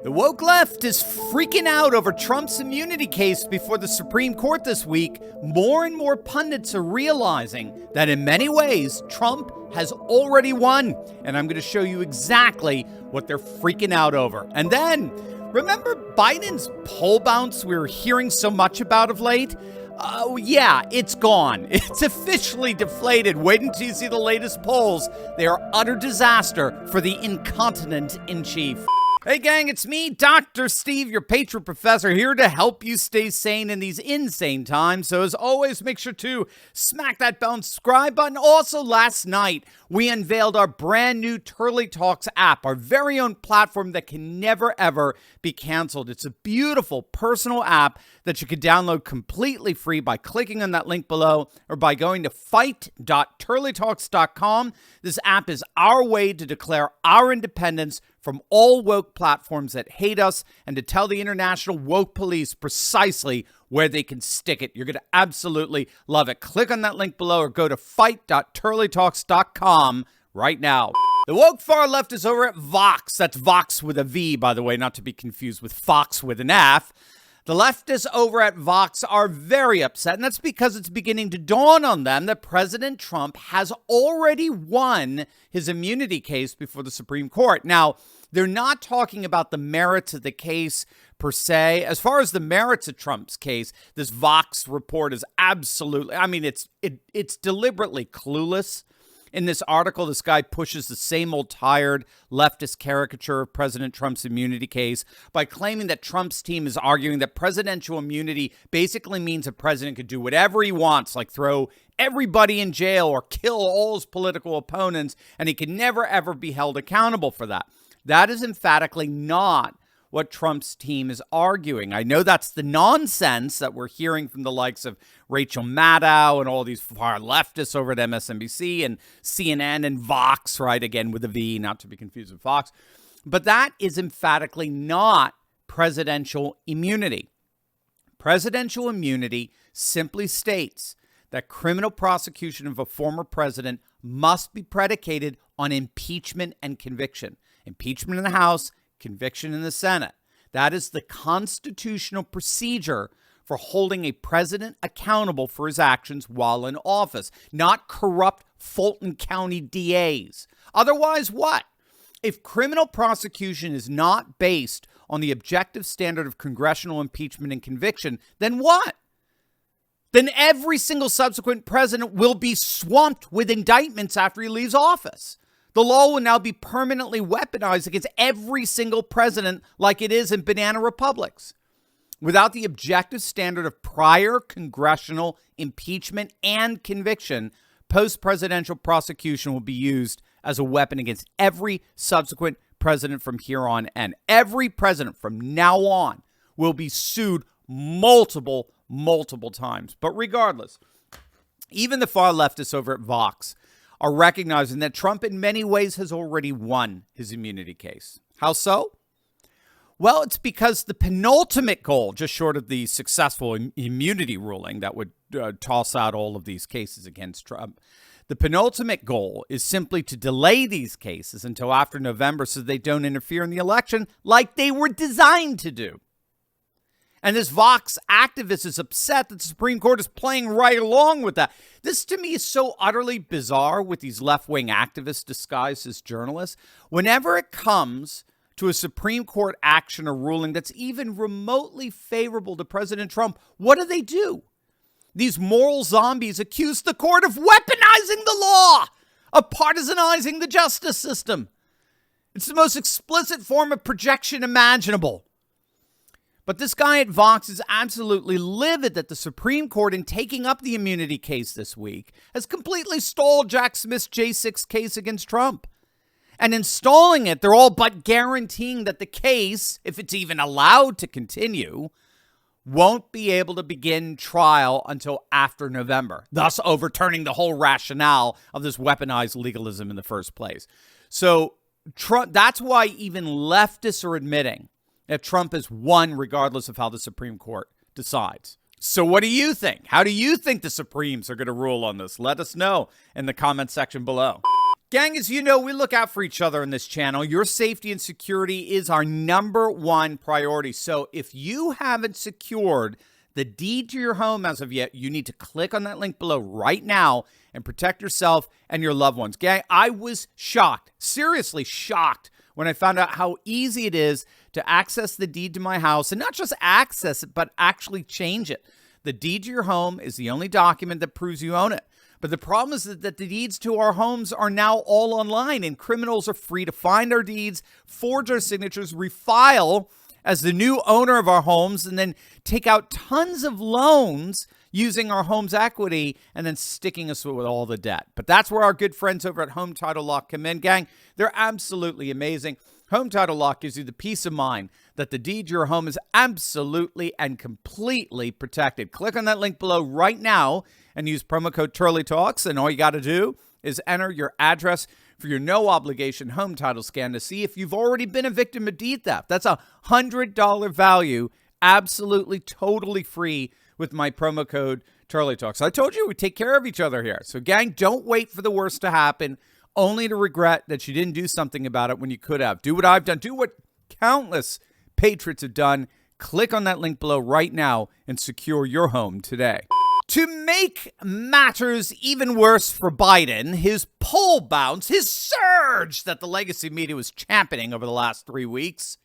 The woke left is freaking out over Trump's immunity case before the Supreme Court this week. More and more pundits are realizing that in many ways, Trump has already won. And I'm going to show you exactly what they're freaking out over. And then, remember Biden's poll bounce we were hearing so much about of late? Oh, yeah, it's gone. It's officially deflated. Wait until you see the latest polls. They are utter disaster for the incontinent in chief. Hey gang, it's me, Dr. Steve, your patron professor, here to help you stay sane in these insane times. So as always, make sure to smack that bell and subscribe button. Also, last night, we unveiled our brand new Turley Talks app, our very own platform that can never, ever be canceled. It's a beautiful personal app that you can download completely free by clicking on that link below or by going to fight.turleytalks.com. This app is our way to declare our independence from all woke platforms that hate us and to tell the international woke police precisely where they can stick it. You're going to absolutely love it. Click on that link below or go to fight.turleytalks.com right now. The woke far left is over at Vox. That's Vox with a V, by the way, not to be confused with Fox with an F. The leftists over at Vox are very upset, and that's because it's beginning to dawn on them that President Trump has already won his immunity case before the Supreme Court. Now, they're not talking about the merits of the case per se. As far as the merits of Trump's case, this Vox report is absolutely, it's deliberately clueless. In this article, this guy pushes the same old tired leftist caricature of President Trump's immunity case by claiming that Trump's team is arguing that presidential immunity basically means a president could do whatever he wants, like throw everybody in jail or kill all his political opponents, and he can never, ever be held accountable for that. That is emphatically not what Trump's team is arguing. I know that's the nonsense that we're hearing from the likes of Rachel Maddow and all these far leftists over at MSNBC and CNN and Vox, right? Again, with a V, not to be confused with Fox. But that is emphatically not presidential immunity. Presidential immunity simply states that criminal prosecution of a former president must be predicated on impeachment and conviction. Impeachment in the House, conviction in the Senate. That is the constitutional procedure for holding a president accountable for his actions while in office, not corrupt Fulton County DAs. Otherwise, what? If criminal prosecution is not based on the objective standard of congressional impeachment and conviction, then what? Then every single subsequent president will be swamped with indictments after he leaves office. The law will now be permanently weaponized against every single president like it is in banana republics. Without the objective standard of prior congressional impeachment and conviction, post-presidential prosecution will be used as a weapon against every subsequent president from here on. And every president from now on will be sued multiple times. But regardless, even the far leftists over at Vox are recognizing that Trump in many ways has already won his immunity case. How so? Well, it's because the penultimate goal, just short of the successful immunity ruling that would toss out all of these cases against Trump, the penultimate goal is simply to delay these cases until after November so they don't interfere in the election like they were designed to do. And this Vox activist is upset that the Supreme Court is playing right along with that. This, to me, is so utterly bizarre with these left-wing activists disguised as journalists. Whenever it comes to a Supreme Court action or ruling that's even remotely favorable to President Trump, what do? These moral zombies accuse the court of weaponizing the law, of partisanizing the justice system. It's the most explicit form of projection imaginable. But this guy at Vox is absolutely livid that the Supreme Court, in taking up the immunity case this week, has completely stalled Jack Smith's J6 case against Trump. And in stalling it, they're all but guaranteeing that the case, if it's even allowed to continue, won't be able to begin trial until after November, thus overturning the whole rationale of this weaponized legalism in the first place. So Trump, that's why even leftists are admitting that Trump has won regardless of how the Supreme Court decides. So what do you think? How do you think the Supremes are going to rule on this? Let us know in the comment section below. Gang, as you know, we look out for each other on this channel. Your safety and security is our #1 priority. So if you haven't secured the deed to your home as of yet, you need to click on that link below right now and protect yourself and your loved ones. Gang, I was shocked, seriously shocked, when I found out how easy it is to access the deed to my house, and not just access it, but actually change it. The deed to your home is the only document that proves you own it. But the problem is that the deeds to our homes are now all online, and criminals are free to find our deeds, forge our signatures, refile as the new owner of our homes, and then take out tons of loans using our home's equity and then sticking us with all the debt. But that's where our good friends over at Home Title Lock come in, gang. They're absolutely amazing. Home Title Lock gives you the peace of mind that the deed to your home is absolutely and completely protected. Click on that link below right now and use promo code TurleyTalks, and all you got to do is enter your address for your no-obligation home title scan to see if you've already been a victim of deed theft. That's a $100 value, absolutely, totally free with my promo code TurleyTalks. I told you we take care of each other here. So, gang, don't wait for the worst to happen, only to regret that you didn't do something about it when you could have. Do what I've done. Do what countless patriots have done. Click on that link below right now and secure your home today. To make matters even worse for Biden, his poll bounce, his surge that the legacy media was championing over the last 3 weeks,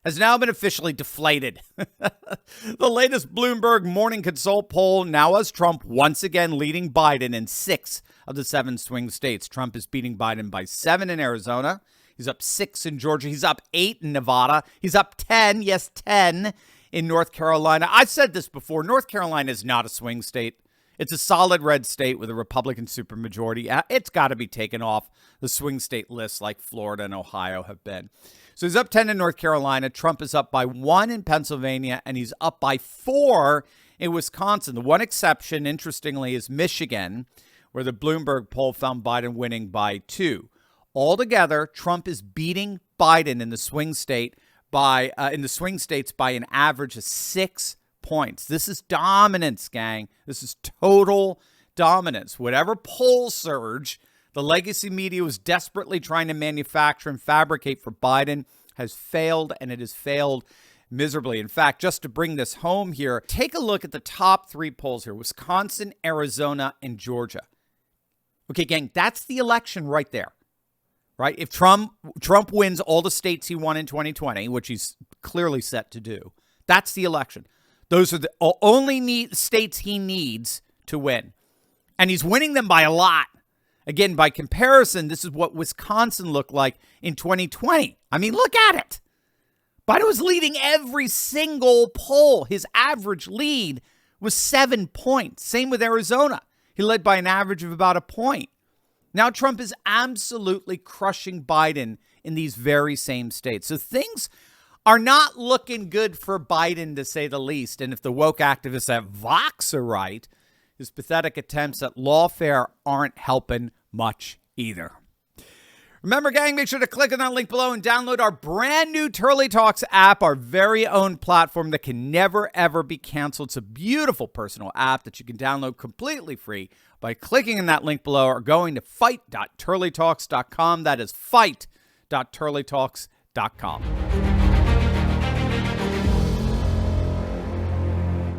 has now been officially deflated. The latest Bloomberg Morning Consult poll now has Trump once again leading Biden in 6 of the 7 swing states. Trump is beating Biden by 7 in Arizona. He's up 6 in Georgia. He's up 8 in Nevada. He's up 10, yes, 10 in North Carolina. I've said this before. North Carolina is not a swing state. It's a solid red state with a Republican supermajority. It's got to be taken off the swing state list like Florida and Ohio have been. So he's up 10 in North Carolina. Trump is up by 1 in Pennsylvania, and he's up by 4 in Wisconsin. The one exception, interestingly, is Michigan, where the Bloomberg poll found Biden winning by 2. Altogether, Trump is beating Biden in the swing states by an average of 6 points. This is dominance, gang. This is total dominance. Whatever poll surge the legacy media was desperately trying to manufacture and fabricate for Biden has failed, and it has failed miserably. In fact, just to bring this home here, take a look at the top 3 polls here: Wisconsin, Arizona, and Georgia. Okay, gang, that's the election right there. Right? If Trump wins all the states he won in 2020, which he's clearly set to do, that's the election. Those are the only states he needs to win. And he's winning them by a lot. Again, by comparison, this is what Wisconsin looked like in 2020. I mean, look at it. Biden was leading every single poll. His average lead was 7 points. Same with Arizona. He led by an average of about a point. Now Trump is absolutely crushing Biden in these very same states. So things are not looking good for Biden, to say the least. And if the woke activists at Vox are right, his pathetic attempts at lawfare aren't helping much either. Remember, gang, make sure to click on that link below and download our brand new Turley Talks app, our very own platform that can never, ever be canceled. It's a beautiful personal app that you can download completely free by clicking on that link below or going to fight.turleytalks.com. That is fight.turleytalks.com.